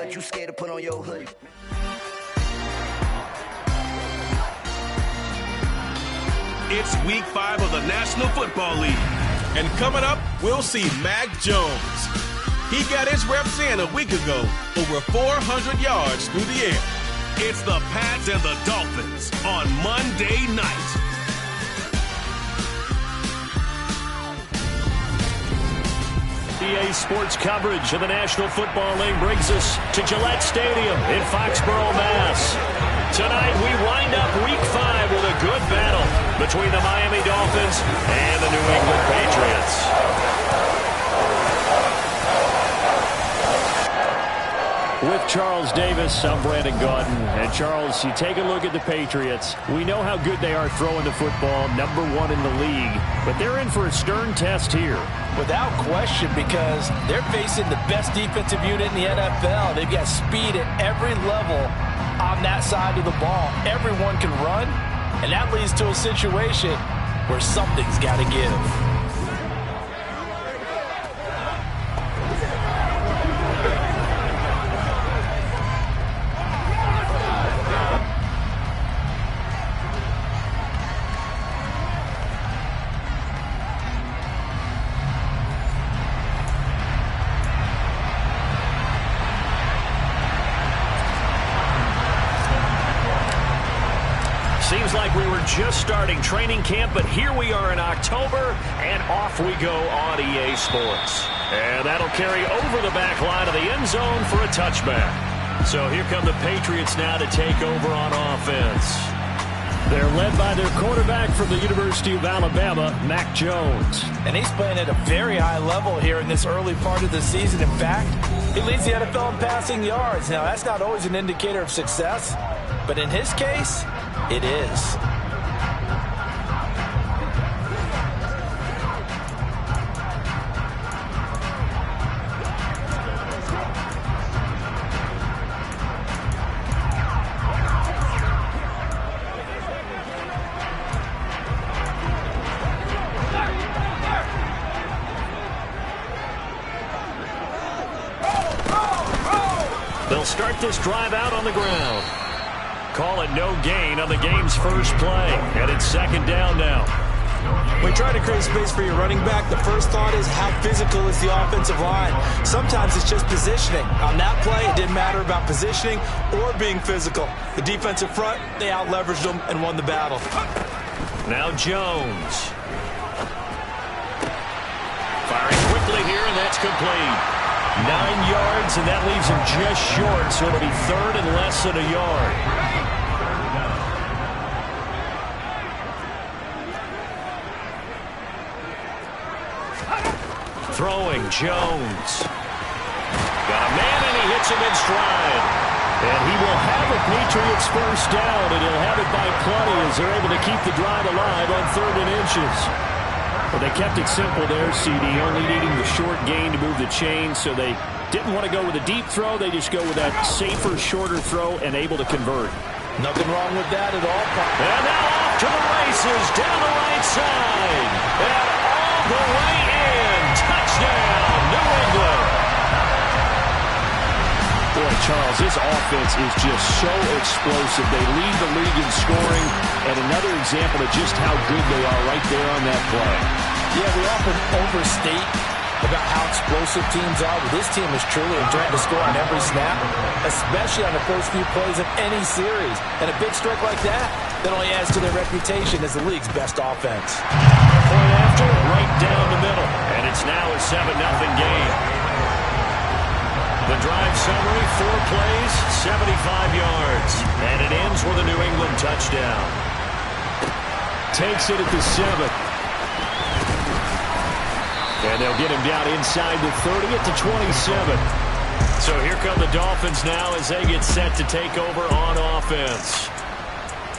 but you scared to put on your hoodie. It's week 5 of the National Football League. And coming up, we'll see Mac Jones. He got his reps in a week ago, over 400 yards through the air. It's the Pats and the Dolphins on Monday night. EA Sports coverage of the National Football League brings us to Gillette Stadium in Foxborough, Mass. Tonight, we wind up Week 5 with a good battle between the Miami Dolphins and the New England Patriots. With Charles Davis, I'm Brandon Gaudin. And Charles, you take a look at the Patriots. We know how good they are throwing the football, number 1 in the league. But they're in for a stern test here. Without question, because they're facing the best defensive unit in the NFL. They've got speed at every level on that side of the ball. Everyone can run, and that leads to a situation where something's got to give. Seems like we were just starting training camp, but here we are in October, and off we go on EA Sports. And that'll carry over the back line of the end zone for a touchback. So here come the Patriots now to take over on offense. They're led by their quarterback from the University of Alabama, Mac Jones. And he's playing at a very high level here in this early part of the season. In fact, he leads the NFL in passing yards. Now, that's not always an indicator of success, but in his case, it is. They'll start this drive out on the ground. Call it no gain on the game's first play. And it's second down now. When you try to create space for your running back, the first thought is how physical is the offensive line. Sometimes it's just positioning. On that play, it didn't matter about positioning or being physical. The defensive front, they out-leveraged them and won the battle. Now Jones. Firing quickly here, and that's complete. 9 yards, and that leaves him just short, so it'll be third and less than a yard. Throwing, Jones. Got a man, and he hits him in stride. And he will have a Patriots first down, and he'll have it by plenty as they're able to keep the drive alive on 3rd and inches. Well, they kept it simple there, CD, only needing the short gain to move the chain, so they didn't want to go with a deep throw. They just go with that safer, shorter throw and able to convert. Nothing wrong with that at all. And now off to the races, down the right side, and all the way in. Touchdown, New England. Boy, Charles, this offense is just so explosive. They lead the league in scoring, and another example of just how good they are right there on that play. Yeah, we often overstate about how explosive teams are, but this team is truly a threat to score on every snap, especially on the first few plays of any series. And a big strike like that only adds to their reputation as the league's best offense. Point after, right down the middle, and it's now a 7-0 game. The drive summary, 4 plays, 75 yards. And it ends with a New England touchdown. Takes it at the 7. And they'll get him down inside the 30 at the 27. So here come the Dolphins now as they get set to take over on offense.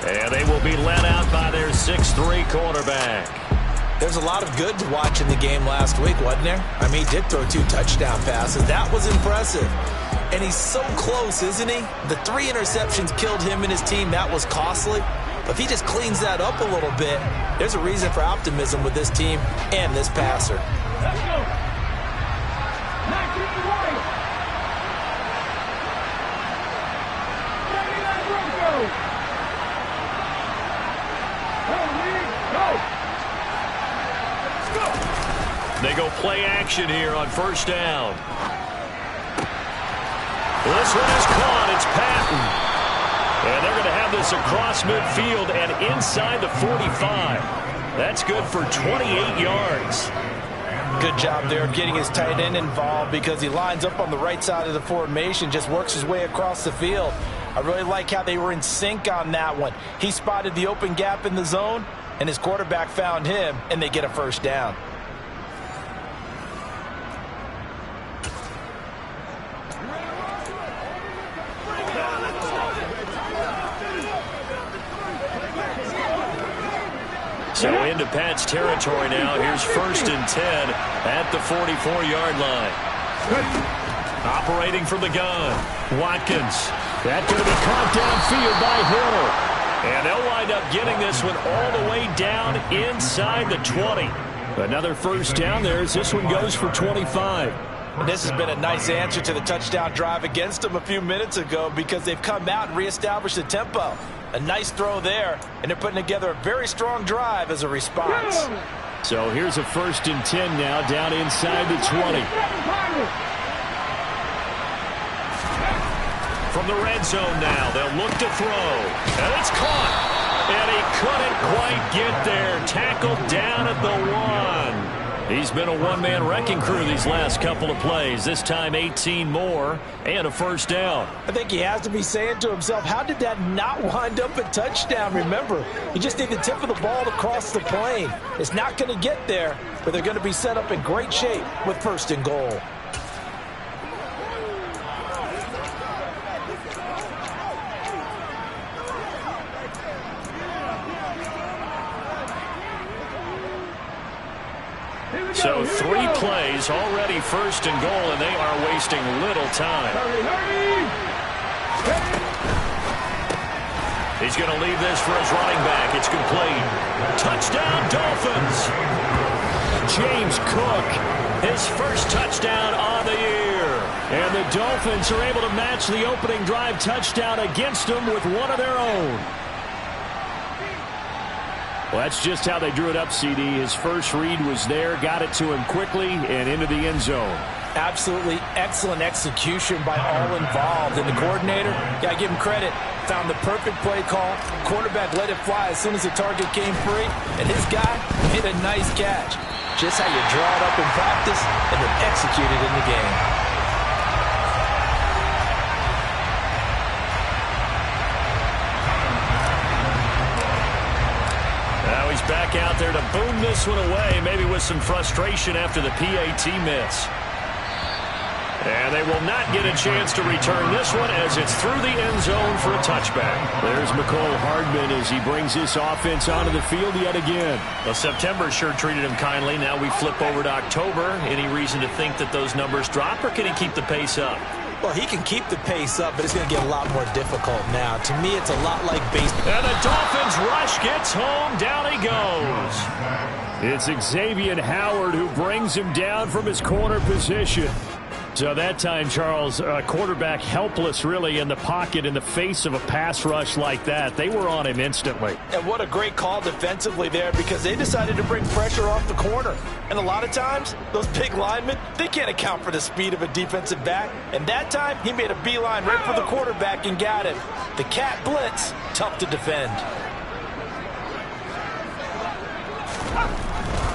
And they will be led out by their 6'3" quarterback. There's a lot of good to watch in the game last week, wasn't there? I mean, he did throw 2 touchdown passes. That was impressive. And he's so close, isn't he? The 3 interceptions killed him and his team. That was costly. But if he just cleans that up a little bit, there's a reason for optimism with this team and this passer. Let's go. play action here on first down. This one is caught. It's Patton. And they're going to have this across midfield and inside the 45. That's good for 28 yards. Good job there of getting his tight end involved because he lines up on the right side of the formation, just works his way across the field. I really like how they were in sync on that one. He spotted the open gap in the zone, and his quarterback found him, and they get a first down. So into Pat's territory now. Here's 1st and 10 at the 44-yard line. Operating from the gun. Watkins. That's going to be caught downfield by Hill. And they'll wind up getting this one all the way down inside the 20. Another first down there as this one goes for 25. And this has been a nice answer to the touchdown drive against them a few minutes ago because they've come out and reestablished the tempo. A nice throw there, and they're putting together a very strong drive as a response. So here's a 1st and 10 now down inside the 20. From the red zone now, they'll look to throw. And it's caught. And he couldn't quite get there. Tackled down at the 1. He's been a one-man wrecking crew these last couple of plays. This time 18 more and a first down. I think he has to be saying to himself, how did that not wind up a touchdown? Remember, you just need the tip of the ball to cross the plane. It's not going to get there, but they're going to be set up in great shape with 1st and goal. So 3 plays, already 1st and goal, and they are wasting little time. He's going to leave this for his running back. It's complete. Touchdown, Dolphins. James Cook, his first touchdown on the year. And the Dolphins are able to match the opening drive touchdown against them with one of their own. Well, that's just how they drew it up, CD. His first read was there, got it to him quickly, and into the end zone. Absolutely excellent execution by all involved. And the coordinator, got to give him credit, found the perfect play call. Quarterback let it fly as soon as the target came free, and his guy made a nice catch. Just how you draw it up in practice and then execute it in the game. Back out there to boom this one away, maybe with some frustration after the PAT miss. And they will not get a chance to return this one as it's through the end zone for a touchback. There's McCole Hardman as he brings this offense onto the field yet again. Well, September sure treated him kindly. Now we flip over to October. Any reason to think that those numbers drop, or can he keep the pace up? Well, he can keep the pace up, but it's going to get a lot more difficult now. To me, it's a lot like baseball. And the Dolphins rush gets home. Down he goes. It's Xavier Howard who brings him down from his corner position. So that time, Charles, quarterback helpless really in the pocket in the face of a pass rush like that. They were on him instantly. And what a great call defensively there because they decided to bring pressure off the corner. And a lot of times, those big linemen, they can't account for the speed of a defensive back. And that time, he made a beeline right for the quarterback and got him. The cat blitz, tough to defend.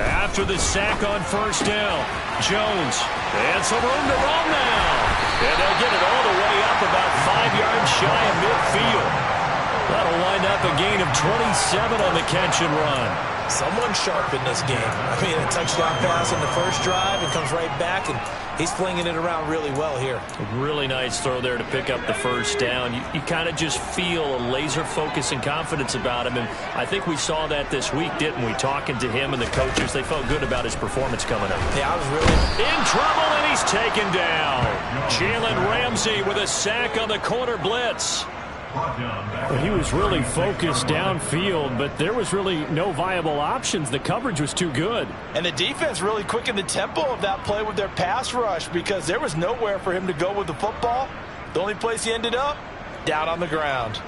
After the sack on first down, Jones, and some room to run now. And they'll get it all the way up about 5 yards shy of midfield. That'll wind up a gain of 27 on the catch and run. Someone sharp in this game. I mean, a touchdown pass in the first drive and comes right back, and he's flinging it around really well here. A really nice throw there to pick up the first down. You kind of just feel a laser focus and confidence about him, and I think we saw that this week, didn't we? Talking to him and the coaches, they felt good about his performance coming up. Yeah, I was really in trouble, and he's taken down. Jalen Ramsey with a sack on the corner blitz. Well, he was really focused downfield, but there was really no viable options. The coverage was too good. And the defense really quickened the tempo of that play with their pass rush because there was nowhere for him to go with the football. The only place he ended up, down on the ground.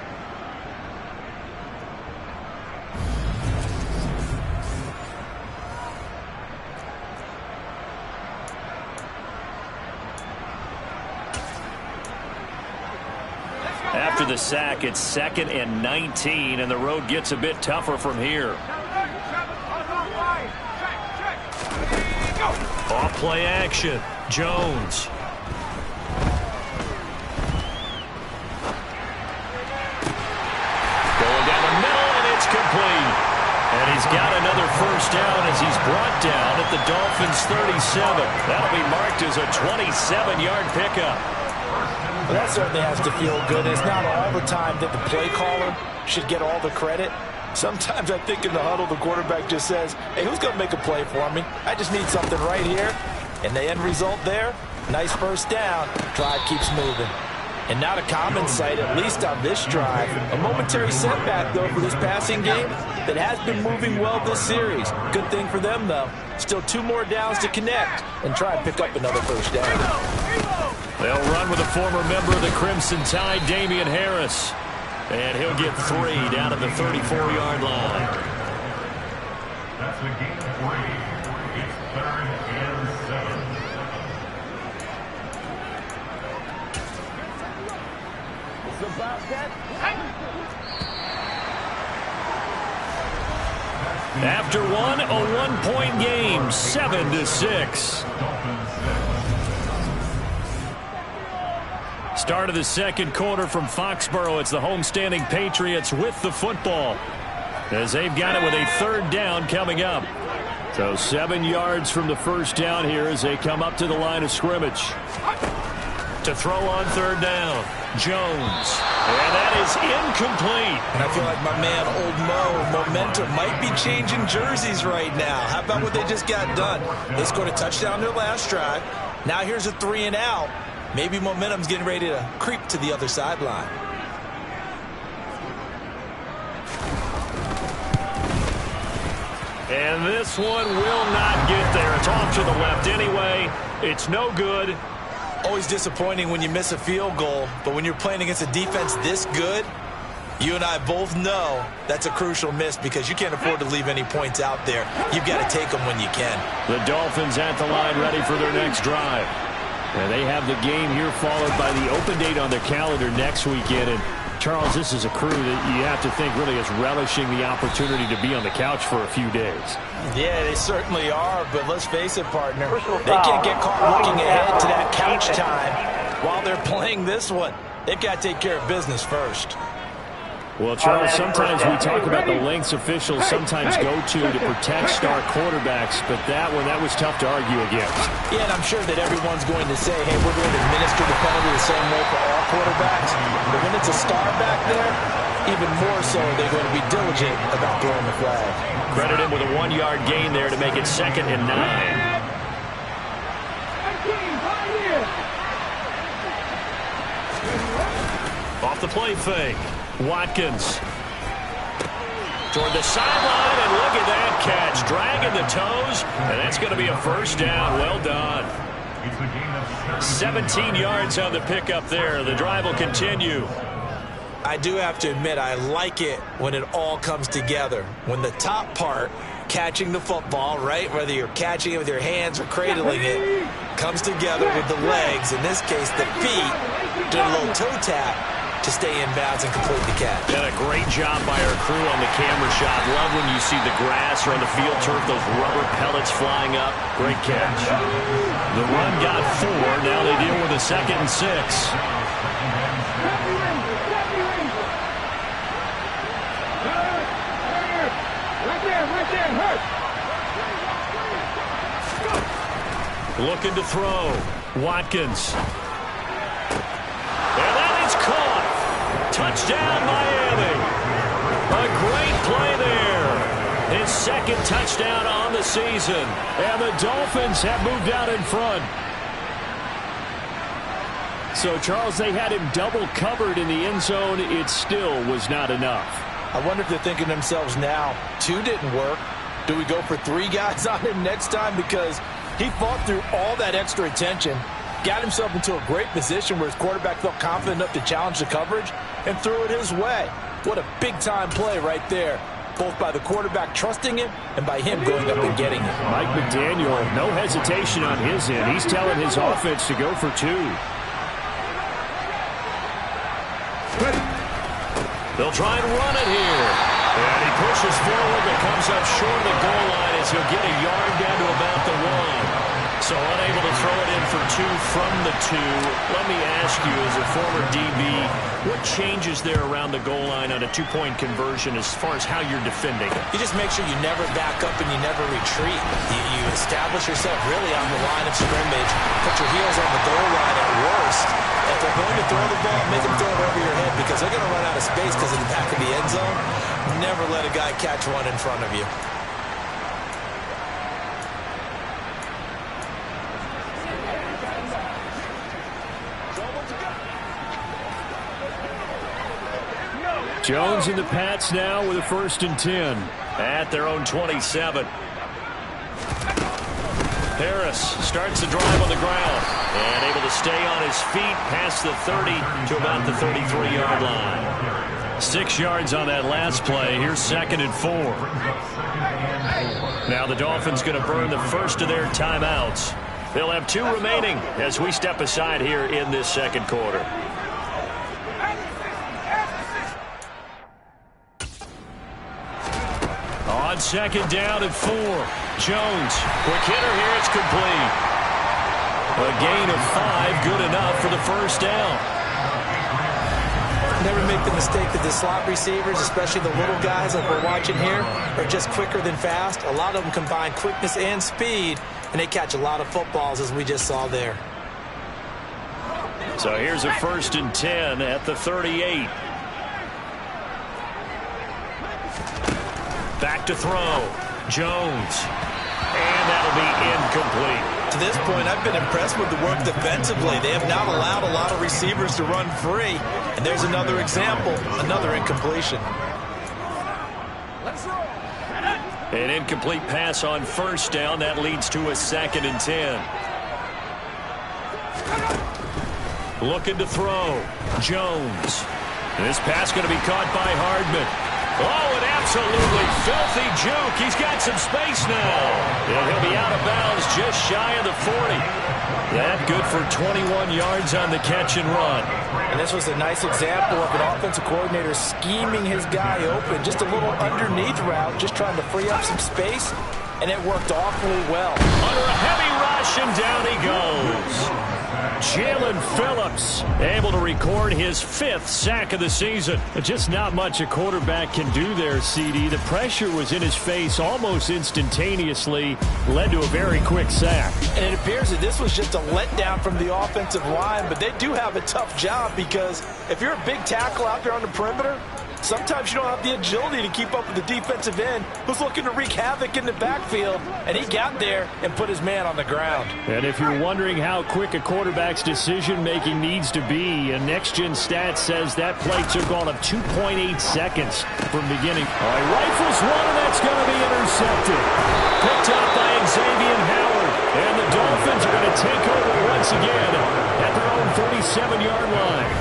After the sack, it's 2nd and 19, and the road gets a bit tougher from here. Off play action. Jones. Going down the middle, and it's complete. And he's got another first down as he's brought down at the Dolphins' 37. That'll be marked as a 27-yard pickup. Well, that certainly has to feel good. It's not all the time that the play caller should get all the credit. Sometimes I think in the huddle, the quarterback just says, hey, who's going to make a play for me? I just need something right here. And the end result there, nice first down. Drive keeps moving. And not a common sight, at least on this drive. A momentary setback, though, for this passing game that has been moving well this series. Good thing for them, though. Still 2 more downs to connect and try and pick up another first down. They'll run with a former member of the Crimson Tide, Damian Harris. And he'll get 3 down at the 34-yard line. That's the game 3. It's 3rd and 7. After one, a 1-point game, 7-6. Start of the second quarter from Foxborough. It's the homestanding Patriots with the football, as they've got it with a 3rd down coming up. So 7 yards from the first down here as they come up to the line of scrimmage. To throw on 3rd down, Jones. And that is incomplete. And I feel like my man, Old Mo, momentum might be changing jerseys right now. How about what they just got done? They scored a touchdown their last drive. Now here's a 3 and out. Maybe momentum's getting ready to creep to the other sideline. And this one will not get there. It's off to the left anyway. It's no good. Always disappointing when you miss a field goal, but when you're playing against a defense this good, you and I both know that's a crucial miss because you can't afford to leave any points out there. You've got to take them when you can. The Dolphins at the line ready for their next drive. And they have the game here followed by the open date on their calendar next weekend. And Charles, this is a crew that you have to think really is relishing the opportunity to be on the couch for a few days. Yeah, they certainly are, but let's face it, partner. They can't get caught looking ahead to that couch time while they're playing this one. They've got to take care of business first. Well, Charles, sometimes we talk about the lengths officials sometimes go to protect star quarterbacks, but that was tough to argue against. Yeah, and I'm sure that everyone's going to say, hey, we're going to administer the penalty the same way for all quarterbacks. But when it's a star back there, even more so, they're going to be diligent about throwing the flag. Credit him with a 1-yard gain there to make it 2nd and 9. Off the play fake. Watkins toward the sideline, and look at that catch, dragging the toes, and that's going to be a first down. Well done. 17 yards on the pickup there. The drive will continue. I do have to admit, I like it when it all comes together. When the top part, catching the football, right, whether you're catching it with your hands or cradling it, comes together with the legs, in this case the feet, doing a little toe tap to stay in bounds and complete the catch. And a great job by our crew on the camera shot. Love when you see the grass or on the field turf, those rubber pellets flying up. Great catch. The run got 4. Now they deal with a 2nd and 6. Looking to throw. Watkins. And that is caught. Touchdown, Miami. A great play there. His 2nd touchdown on the season. And the Dolphins have moved out in front. So, Charles, they had him double covered in the end zone. It still was not enough. I wonder if they're thinking to themselves now, 2 didn't work. Do we go for 3 guys on him next time? Because he fought through all that extra attention, got himself into a great position where his quarterback felt confident enough to challenge the coverage and threw it his way. What a big-time play right there, both by the quarterback trusting him and by him going up and getting it. Mike McDaniel, no hesitation on his end. He's telling his offense to go for 2. They'll try and run it here. And he pushes forward but comes up short of the goal line as he'll get a yard down to about the 1. So unable to throw it in for 2 from the 2. Let me ask you, as a former DB, what changes there around the goal line on a 2-point conversion as far as how you're defending? You just make sure you never back up and you never retreat. You establish yourself really on the line of scrimmage, put your heels on the goal line at worst. If they're going to throw the ball, make them throw it over your head because they're going to run out of space because of the back of the end zone. Never let a guy catch one in front of you. Jones in the Pats now with a 1st and 10. At their own 27. Harris starts the drive on the ground and able to stay on his feet past the 30 to about the 33-yard line. 6 yards on that last play. Here's 2nd and 4. Now the Dolphins going to burn the first of their timeouts. They'll have 2 remaining as we step aside here in this 2nd quarter. On 2nd down and 4. Jones, quick hitter here, it's complete. A gain of 5, good enough for the 1st down. Never make the mistake that the slot receivers, especially the little guys like we're watching here, are just quicker than fast. A lot of them combine quickness and speed, and they catch a lot of footballs, as we just saw there. So here's a 1st and 10 at the 38. Back to throw. Jones. And that'll be incomplete. To this point, I've been impressed with the work defensively. They have not allowed a lot of receivers to run free. And there's another example, another incompletion. An incomplete pass on 1st down. That leads to a 2nd and 10. Looking to throw. Jones. This pass going to be caught by Hardman. Oh, an absolutely filthy juke. He's got some space now. And he'll be out of bounds just shy of the 40. That good for 21 yards on the catch and run. And this was a nice example of an offensive coordinator scheming his guy open. Just a little underneath route, just trying to free up some space. And it worked awfully well. Under a heavy rush, and down he goes. Jalen Phillips able to record his 5th sack of the season. Just not much a quarterback can do there, CD. The pressure was in his face almost instantaneously, led to a very quick sack. And it appears that this was just a letdown from the offensive line, but they do have a tough job because if you're a big tackle out there on the perimeter, sometimes you don't have the agility to keep up with the defensive end who's looking to wreak havoc in the backfield, and he got there and put his man on the ground. And if you're wondering how quick a quarterback's decision-making needs to be, a next-gen stat says that play took on of 2.8 seconds from beginning. All right, rifles one, and that's going to be intercepted. Picked up by Xavier Howard, and the Dolphins are going to take over once again at their own 37-yard line.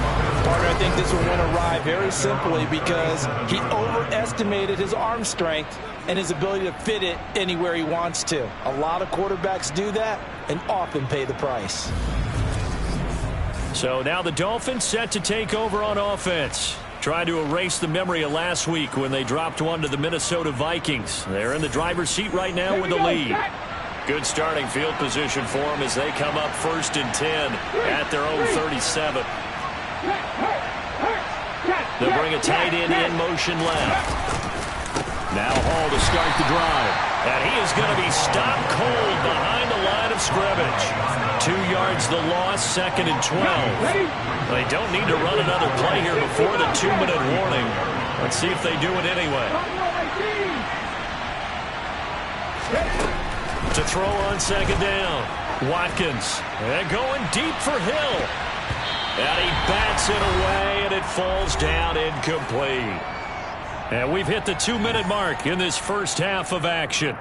Partner, I think this one went awry very simply because he overestimated his arm strength and his ability to fit it anywhere he wants to. A lot of quarterbacks do that and often pay the price. So now the Dolphins set to take over on offense. Trying to erase the memory of last week when they dropped one to the Minnesota Vikings. They're in the driver's seat right now with the lead. Good starting field position for them as they come up 1st and 10 at their own 37. They'll bring a tight end in motion left. Now Hall to start the drive. And he is going to be stopped cold behind the line of scrimmage. 2 yards the loss, 2nd and 12. They don't need to run another play here before the 2-minute warning. Let's see if they do it anyway. To throw on 2nd down. Watkins. And going deep for Hill. And he bats it away, and it falls down incomplete. And we've hit the 2-minute mark in this first half of action.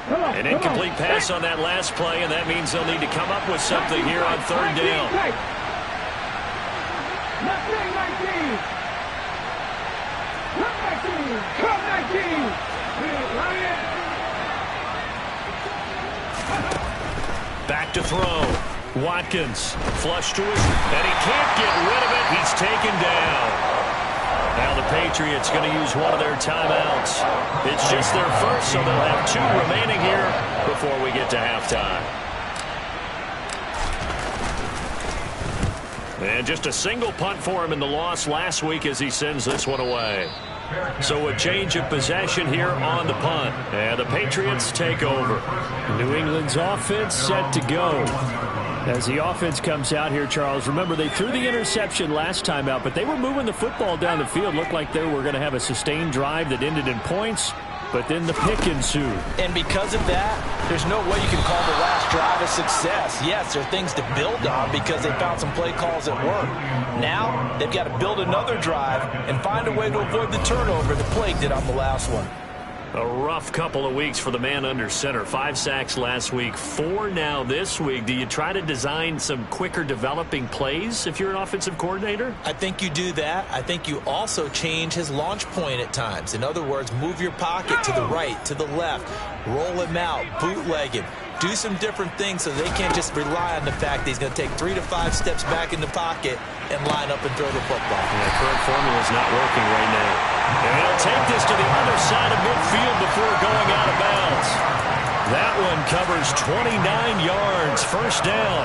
An incomplete pass on that last play, and that means they'll need to come up with something here on 3rd down. Back to throw. Watkins, flush to his, and he can't get rid of it. He's taken down. Now the Patriots going to use one of their timeouts. It's just their first, so they'll have 2 remaining here before we get to halftime. And just a single punt for him in the loss last week as he sends this one away. So a change of possession here on the punt. And the Patriots take over. New England's offense set to go. As the offense comes out here, Charles, remember they threw the interception last time out, but they were moving the football down the field. Looked like they were going to have a sustained drive that ended in points, but then the pick ensued. And because of that, there's no way you can call the last drive a success. Yes, there are things to build on because they found some play calls at work. Now, they've got to build another drive and find a way to avoid the turnover the Plague did on the last one. A rough couple of weeks for the man under center. 5 sacks last week, 4 now this week. Do you try to design some quicker developing plays if you're an offensive coordinator? I think you do that. I think you also change his launch point at times. In other words, move your pocket to the right, to the left, roll him out, bootleg him. Do some different things so they can't just rely on the fact that he's going to take 3 to 5 steps back in the pocket and line up and throw the football. Yeah, current formula is not working right now. And he'll take this to the other side of midfield before going out of bounds. That one covers 29 yards. First down.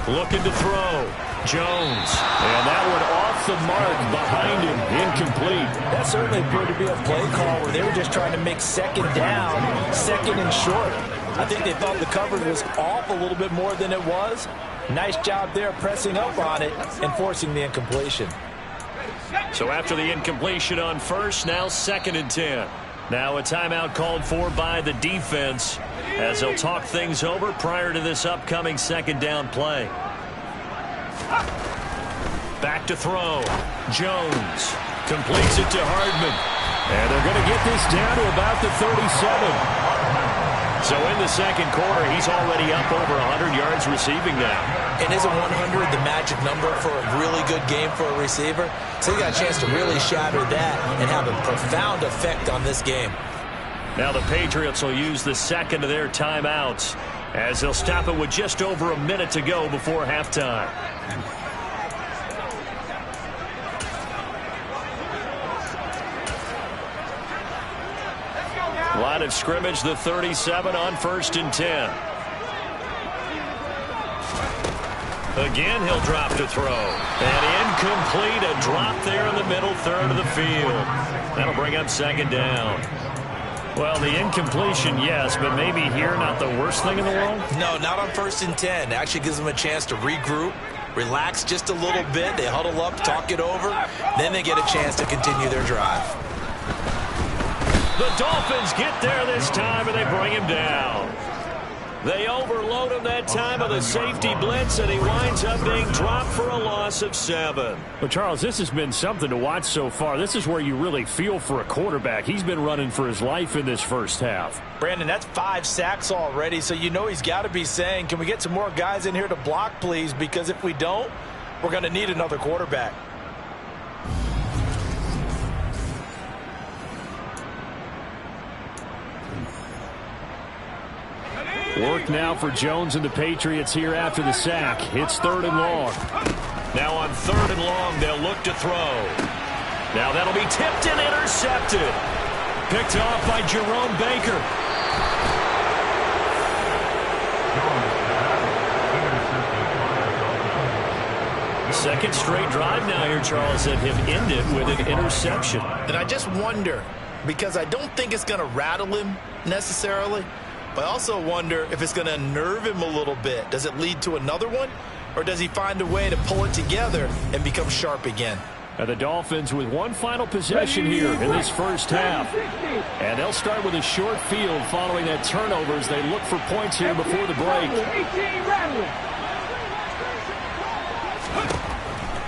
Looking to throw. Jones. And that one off the mark behind him. Incomplete. That certainly appeared to be a play call where they were just trying to make second down, second and short. I think they thought the coverage was off a little bit more than it was. Nice job there pressing up on it and forcing the incompletion. So after the incompletion on first, now 2nd and 10. Now a timeout called for by the defense as they'll talk things over prior to this upcoming 2nd down play. Back to throw. Jones completes it to Hardman. And they're going to get this down to about the 37. So in the second quarter, he's already up over 100 yards receiving now. And isn't 100 the magic number for a really good game for a receiver? So he got a chance to really shatter that and have a profound effect on this game. Now the Patriots will use the second of their timeouts as they'll stop it with just over a minute to go before halftime. Line of scrimmage, the 37 on 1st and 10. Again, he'll drop to throw. And incomplete, a drop there in the middle third of the field. That'll bring up 2nd down. Well, the incompletion, yes, but maybe here not the worst thing in the world? No, not on 1st and 10. It actually gives them a chance to regroup, relax just a little bit. They huddle up, talk it over. Then they get a chance to continue their drive. The Dolphins get there this time, and they bring him down. They overload him that time with a safety blitz, and he winds up being dropped for a loss of 7. Well, Charles, this has been something to watch so far. This is where you really feel for a quarterback. He's been running for his life in this first half. Brandon, that's 5 sacks already, so you know he's got to be saying, can we get some more guys in here to block, please? Because if we don't, we're going to need another quarterback. Work now for Jones and the Patriots here after the sack. It's 3rd and long. Now on 3rd and long, they'll look to throw. Now that'll be tipped and intercepted. Picked off by Jerome Baker. Second straight drive now here, Charles, that have ended with an interception. And I just wonder, because I don't think it's going to rattle him necessarily, but I also wonder if it's going to unnerve him a little bit. Does it lead to another one? Or does he find a way to pull it together and become sharp again? And the Dolphins with one final possession here in this first half. And they'll start with a short field following that turnover as they look for points here before the break.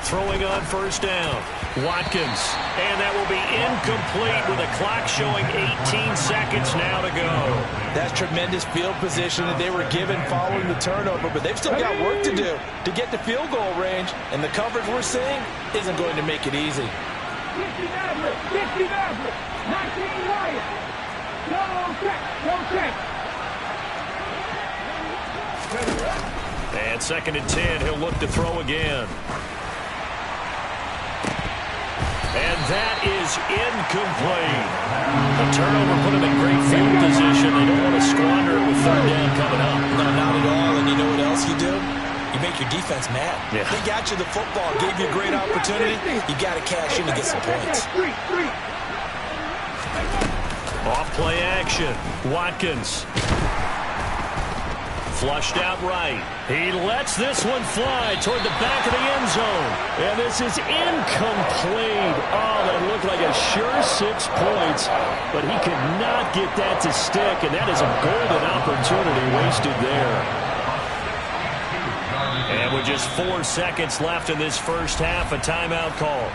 Throwing on 1st down. Watkins. And that will be incomplete with a clock showing 18 seconds now to go. That's tremendous field position that they were given following the turnover, but they've still got work to do to get to field goal range, and the coverage we're seeing isn't going to make it easy. And 2nd and 10, he'll look to throw again. And that is incomplete. A turnover put him in great field position. They don't want to squander it with 3rd down coming up. No, not at all. And you know what else you do? You make your defense mad. Yeah. They got you the football, gave you a great opportunity. You got to cash in to get some points. Off play action. Watkins. Flushed out right. He lets this one fly toward the back of the end zone. And this is incomplete. Oh, that looked like a sure 6 points. But he could not get that to stick. And that is a golden opportunity wasted there. And with just 4 seconds left in this first half, a timeout call.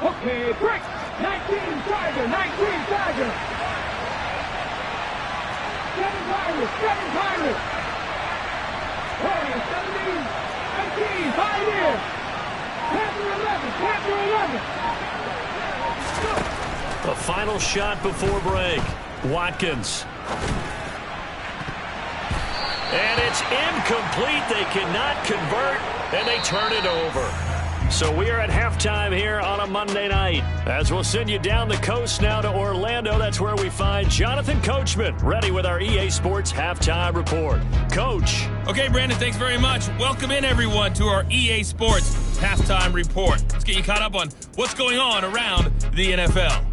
Okay, break. 19 Tiger, 19 Tiger. 7 Pirates, 7 Pirates. Hey, 17, 18, Pioneer. Panther 11, Panther 11. The final shot before break. Watkins. And it's incomplete. They cannot convert, and they turn it over. So we are at halftime here on a Monday night. As we'll send you down the coast now to Orlando, that's where we find Jonathan Coachman, ready with our EA Sports Halftime Report. Coach. Okay, Brandon, thanks very much. Welcome in, everyone, to our EA Sports Halftime Report. Let's get you caught up on what's going on around the NFL.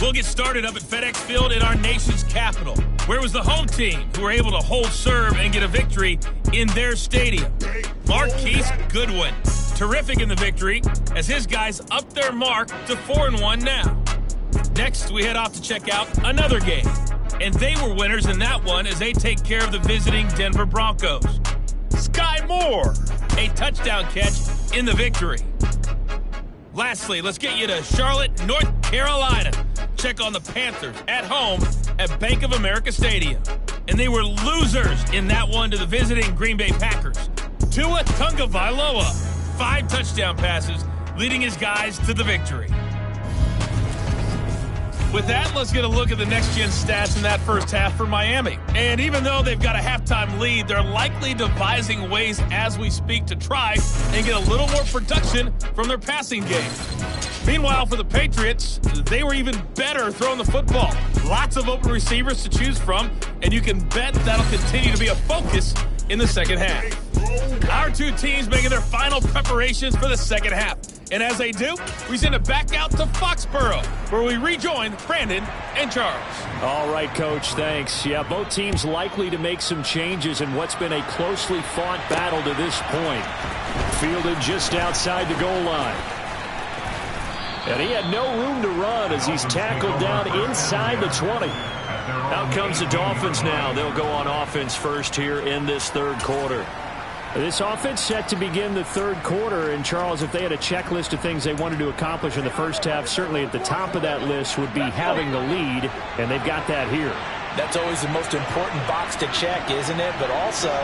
We'll get started up at FedEx Field in our nation's capital, where it was the home team who were able to hold serve and get a victory in their stadium. Marquise Goodwin, terrific in the victory as his guys up their mark to 4-1 now. Next, we head off to check out another game, and they were winners in that one as they take care of the visiting Denver Broncos. Sky Moore, a touchdown catch in the victory. Lastly, let's get you to Charlotte, North Carolina. Check on the Panthers at home at Bank of America Stadium. And they were losers in that one to the visiting Green Bay Packers. Tua Tagovailoa, 5 touchdown passes, leading his guys to the victory. With that, let's get a look at the next-gen stats in that first half for Miami. And even though they've got a halftime lead, they're likely devising ways as we speak to try and get a little more production from their passing game. Meanwhile, for the Patriots, they were even better throwing the football. Lots of open receivers to choose from, and you can bet that'll continue to be a focus in the second half. Our two teams making their final preparations for the second half. And as they do, we send it back out to Foxborough, where we rejoin Brandon and Charles. All right, Coach, thanks. Yeah, both teams likely to make some changes in what's been a closely fought battle to this point. Fielded just outside the goal line. And he had no room to run as he's tackled down inside the 20. Out comes the Dolphins now. They'll go on offense first here in this third quarter. This offense set to begin the third quarter, and Charles, if they had a checklist of things they wanted to accomplish in the first half, certainly at the top of that list would be having the lead, and they've got that here. That's always the most important box to check, isn't it? But also,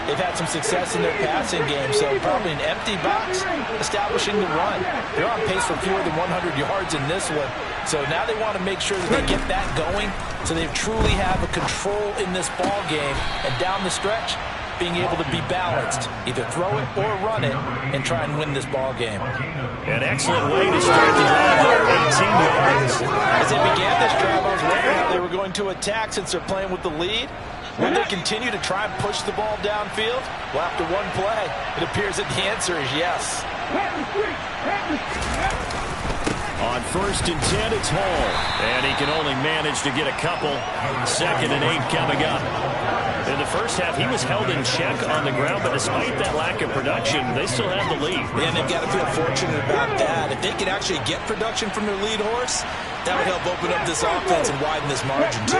they've had some success in their passing game, so probably an empty box establishing the run. They're on pace for fewer than 100 yards in this one, so now they want to make sure that they get that going so they truly have a control in this ball game, and down the stretch, being able to be balanced, either throw it or run it, and try and win this ball game. An excellent way to start the drive there, 18 yards. As they began this drive, I was wondering how they were going to attack since they're playing with the lead. Would they continue to try and push the ball downfield? Well, after one play, it appears that the answer is yes. On 1st and 10, it's Hall. And he can only manage to get a couple. 2nd and 8 coming up. In the first half, he was held in check on the ground, but despite that lack of production, they still have the lead. And they've got to feel fortunate about that. If they could actually get production from their lead horse, that would help open up this offense and widen this margin, too.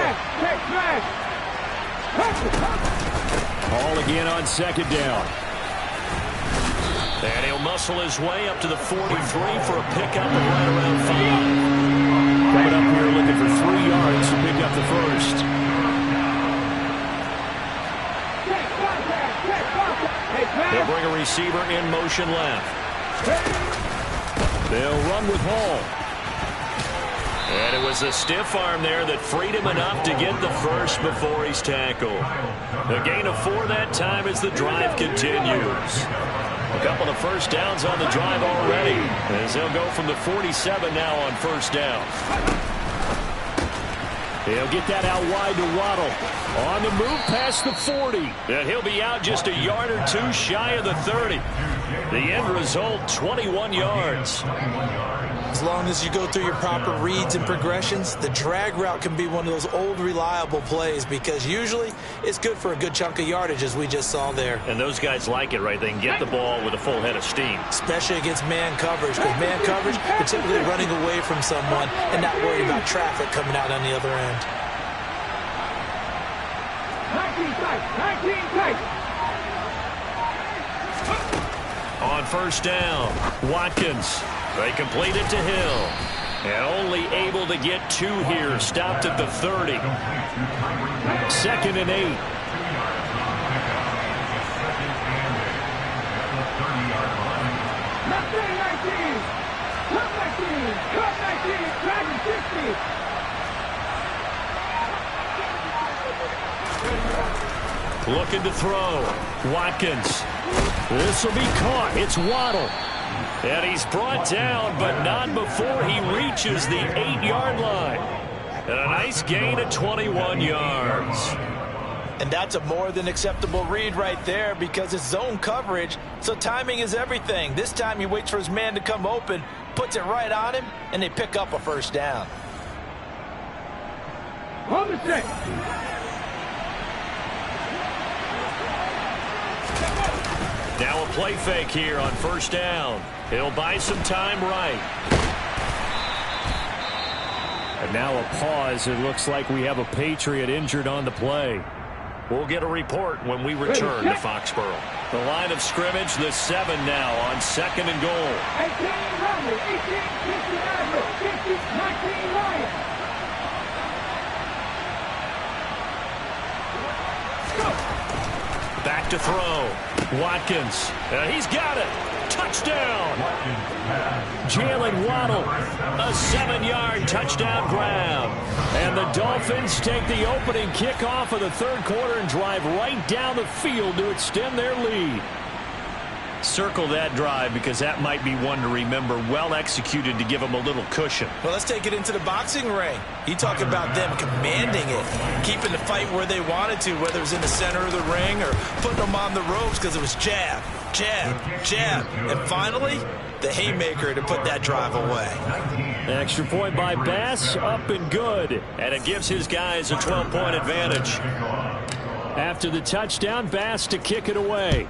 Hall again on 2nd down. And he'll muscle his way up to the 43 for a pickup of right around 5. Coming up here looking for 3 yards to pick up the first. They'll bring a receiver in motion left. They'll run with Hall. And it was a stiff arm there that freed him enough to get the first before he's tackled. A gain of 4 that time as the drive continues. A couple of first downs on the drive already, as they'll go from the 47 now on first down. He'll get that out wide to Waddle. On the move past the 40. And he'll be out just a yard or 2 shy of the 30. The end result, 21 yards. As long as you go through your proper reads and progressions, the drag route can be one of those old reliable plays because usually it's good for a good chunk of yardage as we just saw there. And those guys like it, right? They can get the ball with a full head of steam. Especially against man coverage, because man coverage, they're typically running away from someone and not worried about traffic coming out on the other end. 19 tight. On first down, Watkins. They complete it to Hill. And only able to get 2 here. Stopped at the 30. 2nd and 8. Left side 19. Cut 19. Driving 60. Looking to throw. Watkins. This will be caught. It's Waddle. And he's brought down, but not before he reaches the 8-yard line. And a nice gain of 21 yards. And that's a more than acceptable read right there because it's zone coverage, so timing is everything. This time he waits for his man to come open, puts it right on him, and they pick up a first down. On the 6. Now a play fake here on first down. He'll buy some time right. And now a pause. It looks like we have a Patriot injured on the play. We'll get a report when we return to Foxborough. The line of scrimmage, the 7 now on 2nd and goal. 18 Romney, 18 Cincinnati, 50, 19 Lions. Back to throw. Watkins. He's got it. Touchdown. Jalen Waddle. A 7-yard touchdown grab. And the Dolphins take the opening kickoff of the 3rd quarter and drive right down the field to extend their lead. Circle that drive because that might be one to remember. Well executed to give them a little cushion. Well, let's take it into the boxing ring. You talk about them commanding it, keeping the fight where they wanted to, whether it was in the center of the ring or putting them on the ropes because it was jab, jab, jab. And finally, the haymaker to put that drive away. Extra point by Bass, up and good. And it gives his guys a 12-point advantage. After the touchdown, Bass to kick it away.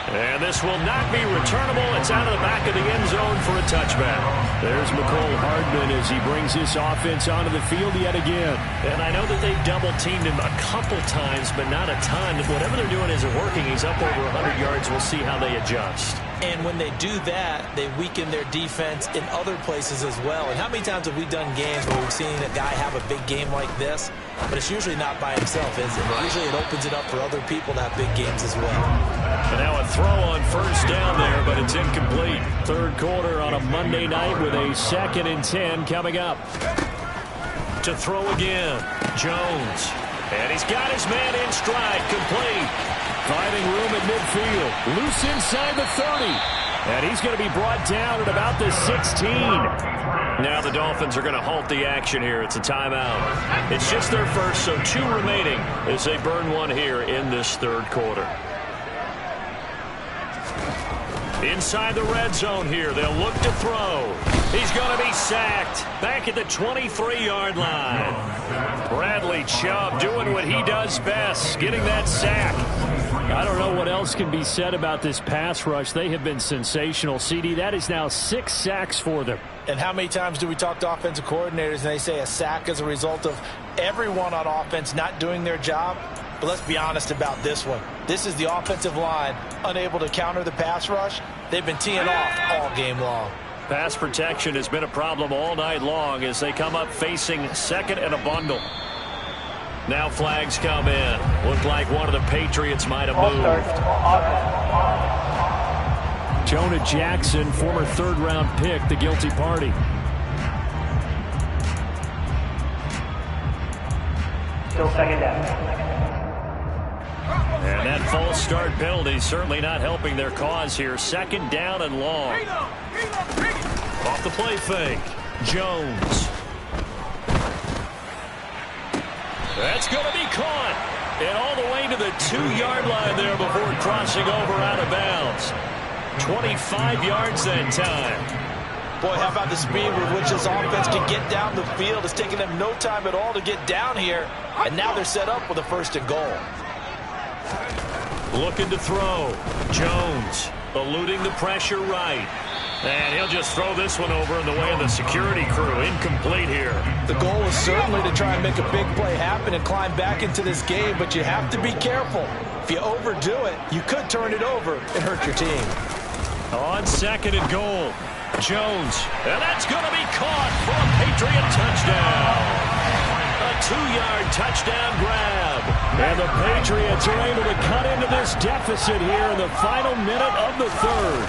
And this will not be returnable. It's out of the back of the end zone for a touchback. There's McCole Hardman as he brings this offense onto the field yet again. And I know that they've double-teamed him a couple times, but not a ton. Whatever they're doing isn't working. He's up over 100 yards. We'll see how they adjust. And when they do that, they weaken their defense in other places as well. And how many times have we done games where we've seen a guy have a big game like this? But it's usually not by himself, is it? Usually it opens it up for other people to have big games as well. And now a throw on first down there, but it's incomplete. 3rd quarter on a Monday night with a 2nd and 10 coming up. To throw again, Jones. And he's got his man in stride, complete. Finding room at midfield. Loose inside the 30. And he's going to be brought down at about the 16. Now the Dolphins are going to halt the action here. It's a timeout. It's just their first, so 2 remaining as they burn one here in this 3rd quarter. Inside the red zone here. They'll look to throw. He's going to be sacked back at the 23-yard line. Bradley Chubb doing what he does best, getting that sack. I don't know what else can be said about this pass rush. They have been sensational. CD, that is now 6 sacks for them. And how many times do we talk to offensive coordinators and they say a sack as a result of everyone on offense not doing their job? But let's be honest about this one. This is the offensive line unable to counter the pass rush. They've been teeing off all game long. Pass protection has been a problem all night long as they come up facing second and a bundle. Now flags come in. Looked like one of the Patriots might have moved. Jonah Jackson, former third-round pick, the guilty party. Still second down. And that false start penalty certainly not helping their cause here. Second down and long. Off the play fake. Jones. That's going to be caught. And all the way to the 2-yard line there before crossing over out of bounds. 25 yards that time. Boy, how about the speed with which this offense can get down the field? It's taking them no time at all to get down here. And now they're set up with a 1st and goal. Looking to throw. Jones eluding the pressure right. And he'll just throw this one over in the way of the security crew. Incomplete here. The goal is certainly to try and make a big play happen and climb back into this game, but you have to be careful. If you overdo it, you could turn it over and hurt your team. On 2nd and goal. Jones. And that's going to be caught for a Patriot touchdown. A 2-yard touchdown grab. And the Patriots are able to cut into this deficit here in the final minute of the 3rd.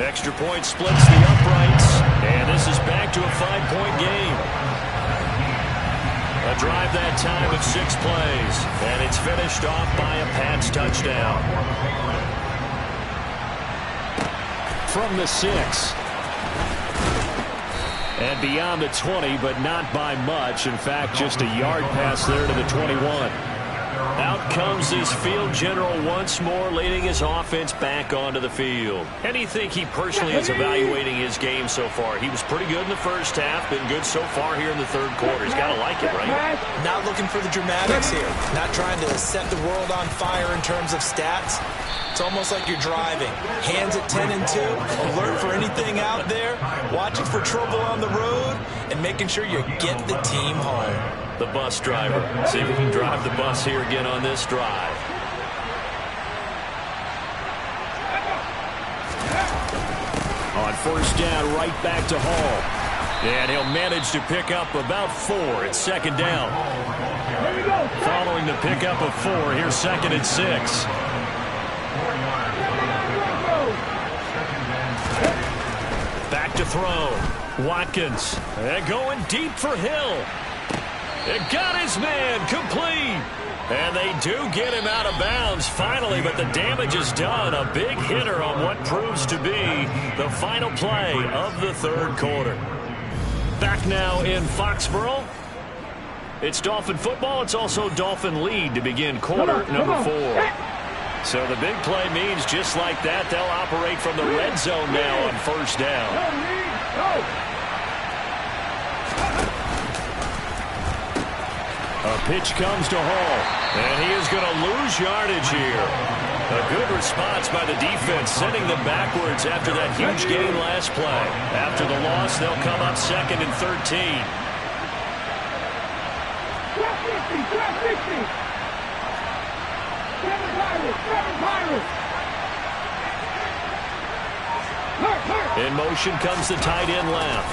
Extra point splits the uprights. And this is back to a 5-point game. A drive that time of 6 plays. And it's finished off by a Pats touchdown. From the 6. And beyond the 20, but not by much. In fact, just a yard pass there to the 21. Out comes this field general once more, leading his offense back onto the field. And do you think he personally is evaluating his game so far? He was pretty good in the first half, been good so far here in the 3rd quarter. He's got to like it, right? Not looking for the dramatics here. Not trying to set the world on fire in terms of stats. It's almost like you're driving. Hands at 10 and 2, alert for anything out there, watching for trouble on the road, and making sure you get the team home. The bus driver. See if we can drive the bus here again on this drive. On 1st down, right back to Hall. And he'll manage to pick up about 4. It's 2nd down. Following the pickup of 4, here's 2nd and 6. Back to throw. Watkins. And going deep for Hill. It got his man complete. And they do get him out of bounds finally, but the damage is done. A big hitter on what proves to be the final play of the 3rd quarter. Back now in Foxborough. It's Dolphin football. It's also Dolphin lead to begin quarter number 4. So the big play means just like that, they'll operate from the red zone now on 1st down. A pitch comes to Hall. And he is going to lose yardage here. A good response by the defense, sending them backwards after that huge gain last play. After the loss, they'll come up 2nd and 13. In motion comes the tight end left.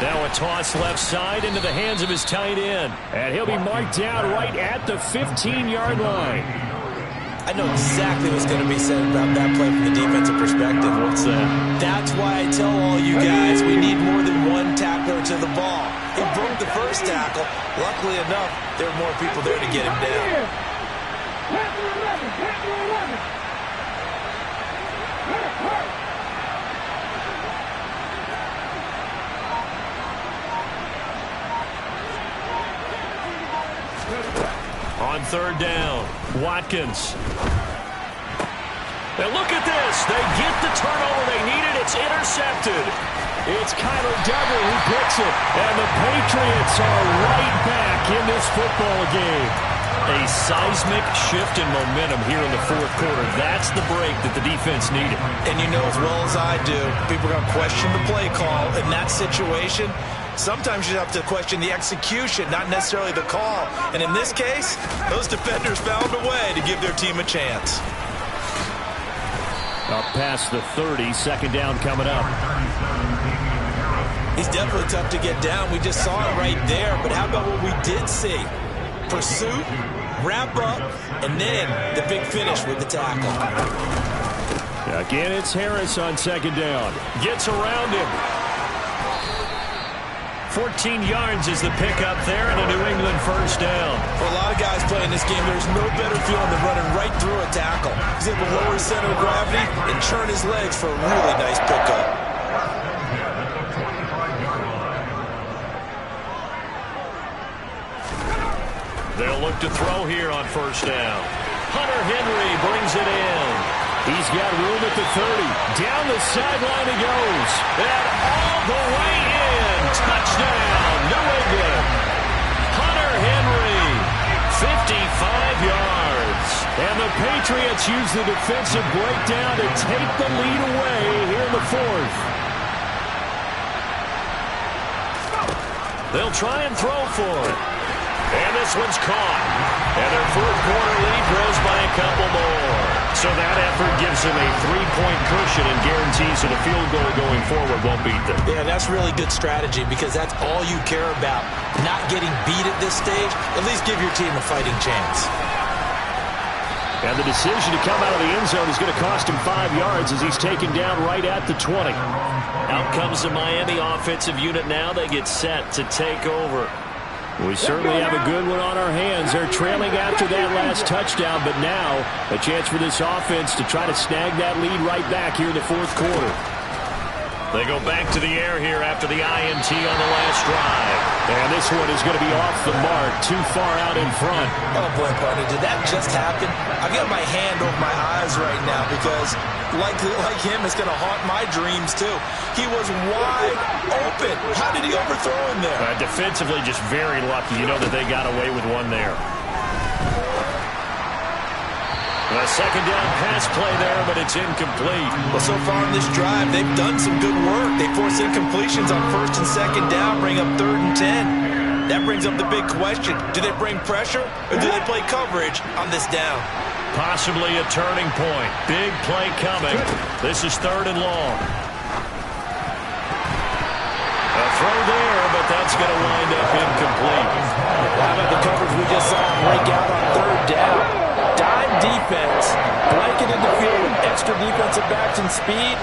Now a toss left side into the hands of his tight end. And he'll be marked down right at the 15-yard line. I know exactly what's going to be said about that play from the defensive perspective. What's that? That's why I tell all you guys we need more than one tackler to the ball. He broke the first tackle. Luckily enough, there were more people there to get him down. On 3rd down, Watkins. Now look at this. They get the turnover they needed. It's intercepted. It's Kyler Duggar who picks it. And the Patriots are right back in this football game. A seismic shift in momentum here in the 4th quarter. That's the break that the defense needed. And you know as well as I do, people are going to question the play call in that situation. Sometimes you have to question the execution, not necessarily the call. And in this case, those defenders found a way to give their team a chance. Up past the 30, second down coming up. He's definitely tough to get down. We just saw it right there. But how about what we did see? Pursuit, wrap up, and then the big finish with the tackle. Again, it's Harris on second down. Gets around him. 14 yards is the pickup there and a New England first down. For a lot of guys playing this game, there's no better feeling than running right through a tackle. He's able to lower his center of gravity and churn his legs for a really nice pickup. They'll look to throw here on first down. Hunter Henry brings it in. He's got room at the 30. Down the sideline he goes. And all the way in. Touchdown, New England. Hunter Henry, 55 yards. And the Patriots use the defensive breakdown to take the lead away here in the fourth. They'll try and throw for it. And this one's caught. And their fourth quarter lead grows by a couple more. So that effort gives them a 3-point cushion and guarantees that a field goal going forward won't beat them. Yeah, that's really good strategy because that's all you care about. Not getting beat at this stage. At least give your team a fighting chance. And the decision to come out of the end zone is going to cost him 5 yards as he's taken down right at the 20. Out comes the Miami offensive unit now. They get set to take over. We certainly have a good one on our hands. They're trailing after that last touchdown, but now a chance for this offense to try to snag that lead right back here in the fourth quarter. They go back to the air here after the INT on the last drive. And this one is going to be off the mark, too far out in front. Oh, boy, partner, did that just happen? I've got my hand over my eyes right now because, like him, it's going to haunt my dreams, too. He was wide open. How did he overthrow him there? Defensively, just very lucky. You know that they got away with one there. A second down pass play there, but it's incomplete. Well, so far in this drive, they've done some good work. They force incompletions on first and second down, bring up 3rd and 10. That brings up the big question. Do they bring pressure or do they play coverage on this down? Possibly a turning point. Big play coming. This is 3rd and long. A throw there, but that's going to wind up incomplete. How about the coverage we just saw break out on 3rd down? Dime defense, blanketed the field with extra defensive backs and speed,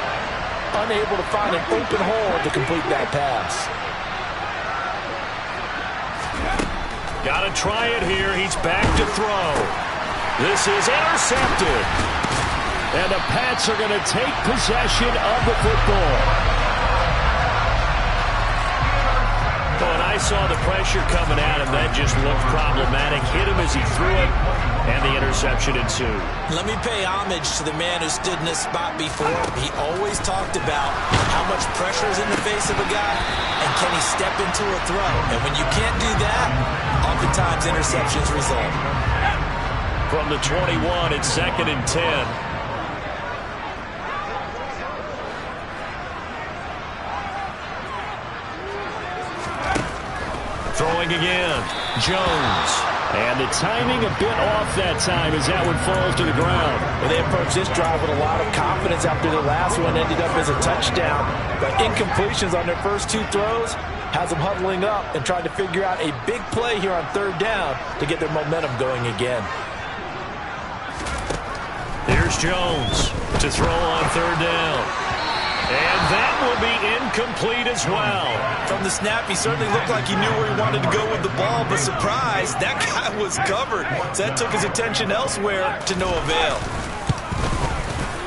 unable to find an open hole to complete that pass. Got to try it here. He's back to throw. This is intercepted. And the Pats are going to take possession of the football. And I saw the pressure coming at him. That just looked problematic. Hit him as he threw it, and the interception ensued. Let me pay homage to the man who stood in this spot before. He always talked about how much pressure is in the face of a guy, and can he step into a throw. And when you can't do that, oftentimes interceptions result. From the 21, it's 2nd and 10. Throwing again. Jones. And the timing a bit off that time as that one falls to the ground. Well, they approached this drive with a lot of confidence after the last one ended up as a touchdown. But incompletions on their first 2 throws has them huddling up and trying to figure out a big play here on 3rd down to get their momentum going again. Here's Jones to throw on 3rd down. And that will be incomplete as well. From the snap, he certainly looked like he knew where he wanted to go with the ball, but surprise, that guy was covered. So that took his attention elsewhere to no avail.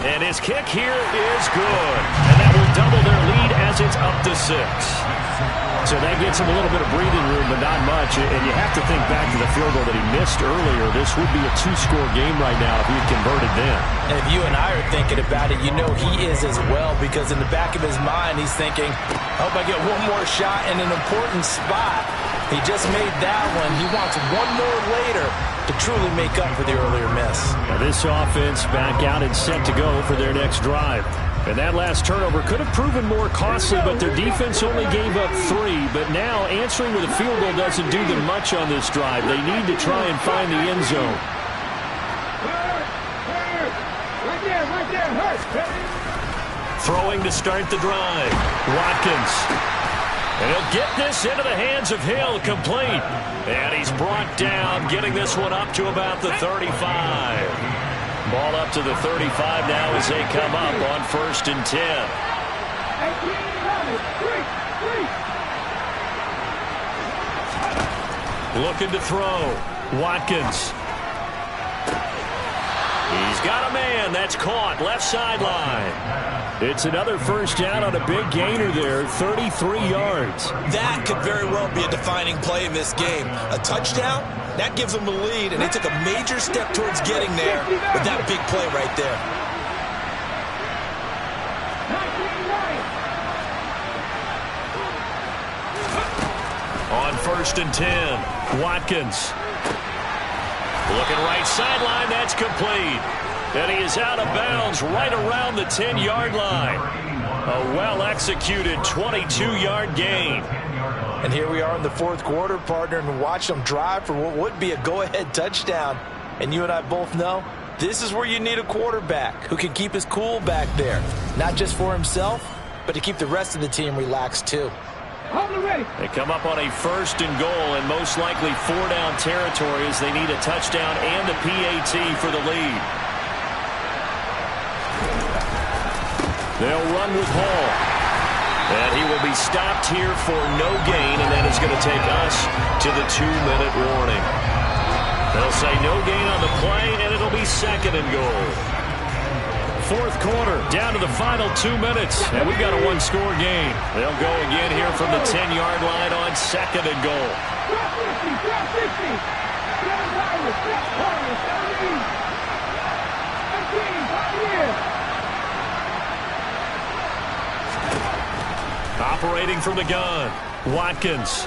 And his kick here is good. And that will double their lead as it's up to 6. So that gets him a little bit of breathing room, but not much. And you have to think back to the field goal that he missed earlier. This would be a 2-score game right now if he had converted then. And if you and I are thinking about it, you know he is as well, because in the back of his mind, he's thinking, I hope I get one more shot in an important spot. He just made that one. He wants one more later to truly make up for the earlier miss. Now this offense back out and set to go for their next drive. And that last turnover could have proven more costly, but their defense only gave up 3. But now answering with a field goal doesn't do them much on this drive. They need to try and find the end zone. Throwing to start the drive. Watkins. And he'll get this into the hands of Hill, complete. And he's brought down, getting this one up to about the 35. Ball up to the 35 now as they come up on 1st and 10. Looking to throw. Watkins. He's got a man. That's caught. Left sideline. It's another first down on a big gainer there, 33 yards. That could very well be a defining play in this game. A touchdown, that gives them the lead, and they took a major step towards getting there with that big play right there. On 1st and 10, Watkins. Looking right sideline, that's complete. And he is out of bounds right around the 10-yard line. A well-executed 22-yard gain. And here we are in the 4th quarter, partner, and watch them drive for what would be a go-ahead touchdown. And you and I both know this is where you need a quarterback who can keep his cool back there. Not just for himself, but to keep the rest of the team relaxed too. They come up on a 1st and goal and most likely 4-down territory as they need a touchdown and a PAT for the lead. They'll run with Hall. And he will be stopped here for no gain, and that is going to take us to the 2-minute warning. They'll say no gain on the play, and it'll be 2nd and goal. 4th quarter, down to the final 2 minutes, and we've got a 1-score game. They'll go again here from the 10-yard line on 2nd and goal. Operating from the gun, Watkins.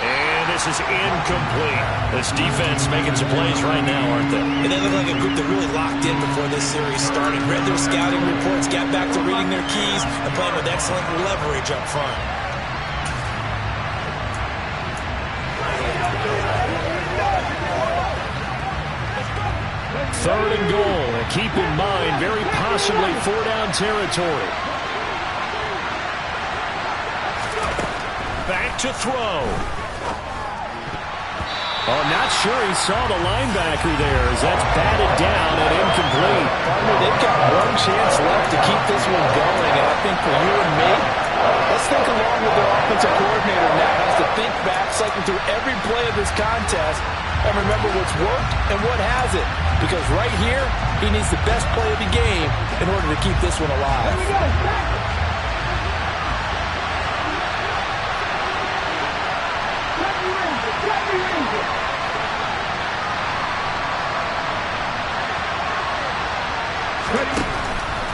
And this is incomplete. This defense making some plays right now, aren't they? And they look like a group that really locked in before this series started. Read their scouting reports, got back to reading their keys, and playing with excellent leverage up front. Third and goal, and keep in mind, very possibly 4-down territory. Back to throw. Oh, not sure he saw the linebacker there as that's batted down and incomplete. They've got one chance left to keep this one going, and I think for you and me, let's think along with their offensive coordinator now has to think back, cycle through every play of this contest, and remember what's worked and what hasn't. Because right here, he needs the best play of the game in order to keep this one alive.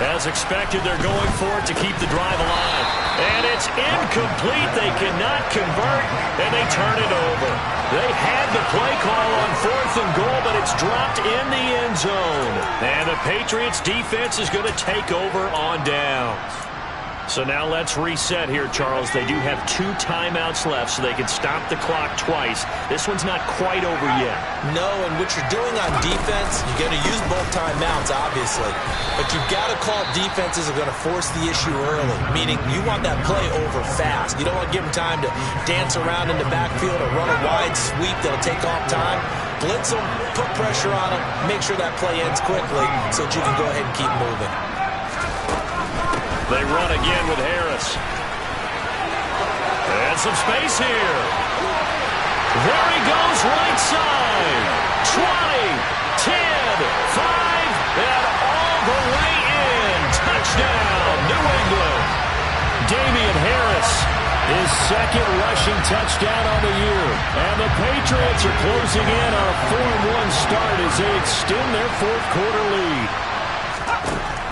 As expected, they're going for it to keep the drive alive. And it's incomplete. They cannot convert, and they turn it over. They had the play call on 4th and goal, but it's dropped in the end zone. And the Patriots defense is going to take over on downs. So now let's reset here, Charles. They do have 2 timeouts left, so they can stop the clock twice. This one's not quite over yet. No, and what you're doing on defense, you're going to use both timeouts, obviously. But you've got to call defenses are going to force the issue early, meaning you want that play over fast. You don't want to give them time to dance around in the backfield or run a wide sweep that'll take off time. Blitz them, put pressure on them, make sure that play ends quickly so that you can go ahead and keep moving. They run again with Harris. And some space here. There he goes, right side. 20, 10, 5, and all the way in. Touchdown, New England. Damian Harris, his 2nd rushing touchdown on the year. And the Patriots are closing in on a 4-1 start as they extend their 4th quarter lead.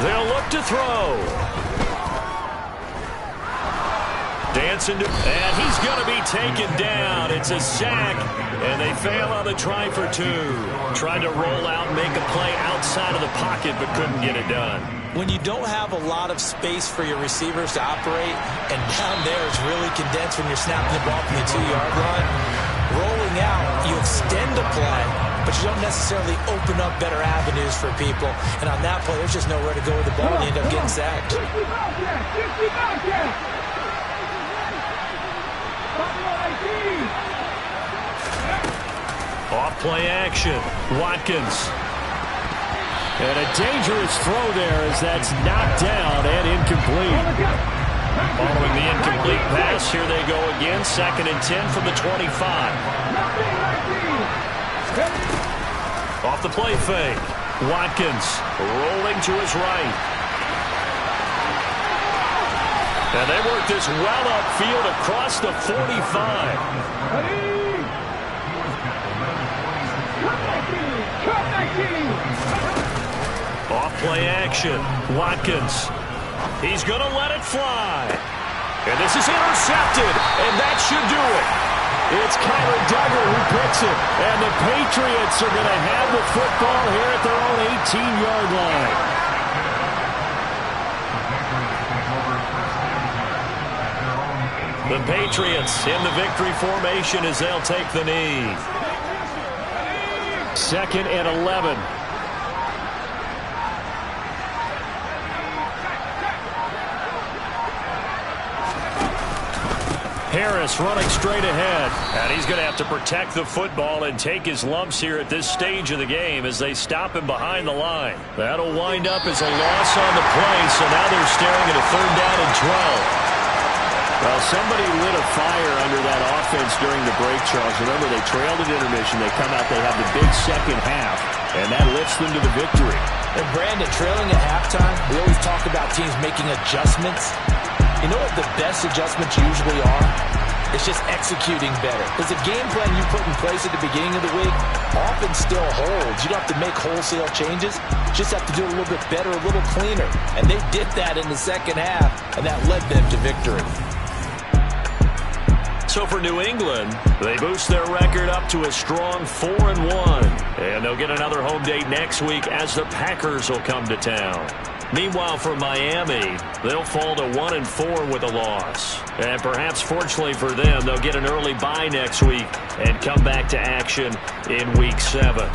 They'll look to throw. Dancing to, and he's going to be taken down. It's a sack, and they fail on the try for 2. Tried to roll out and make a play outside of the pocket, but couldn't get it done. When you don't have a lot of space for your receivers to operate, and down there is really condensed when you're snapping the ball from the 2-yard line, rolling out, you extend the play, but you don't necessarily open up better avenues for people. And on that play, there's just nowhere to go with the ball, and you end up getting sacked. Off play action. Watkins. And a dangerous throw there as that's knocked down and incomplete. Following the incomplete pass, here they go again. 2nd and 10 from the 25. Off the play fake. Watkins rolling to his right. And they work this well upfield across the 45. Off play action. Watkins. He's going to let it fly. And this is intercepted. And that should do it. It's Kyler Duggar who picks it. And the Patriots are going to have the football here at their own 18-yard line. The Patriots in the victory formation as they'll take the knee. 2nd and 11. Harris running straight ahead. And he's going to have to protect the football and take his lumps here at this stage of the game as they stop him behind the line. That'll wind up as a loss on the play, so now they're staring at a 3rd down and 12. Well, somebody lit a fire under that offense during the break, Charles. Remember, they trailed at intermission. They come out, they have the big second half, and that lifts them to the victory. And Brandon, trailing at halftime, we always talk about teams making adjustments. You know what the best adjustments usually are? It's just executing better. Because the game plan you put in place at the beginning of the week often still holds. You don't have to make wholesale changes. You just have to do it a little bit better, a little cleaner. And they did that in the second half, and that led them to victory. So for New England, they boost their record up to a strong 4-1. And they'll get another home date next week as the Packers will come to town. Meanwhile, for Miami, they'll fall to 1-4 with a loss. And perhaps fortunately for them, they'll get an early bye next week and come back to action in Week 7.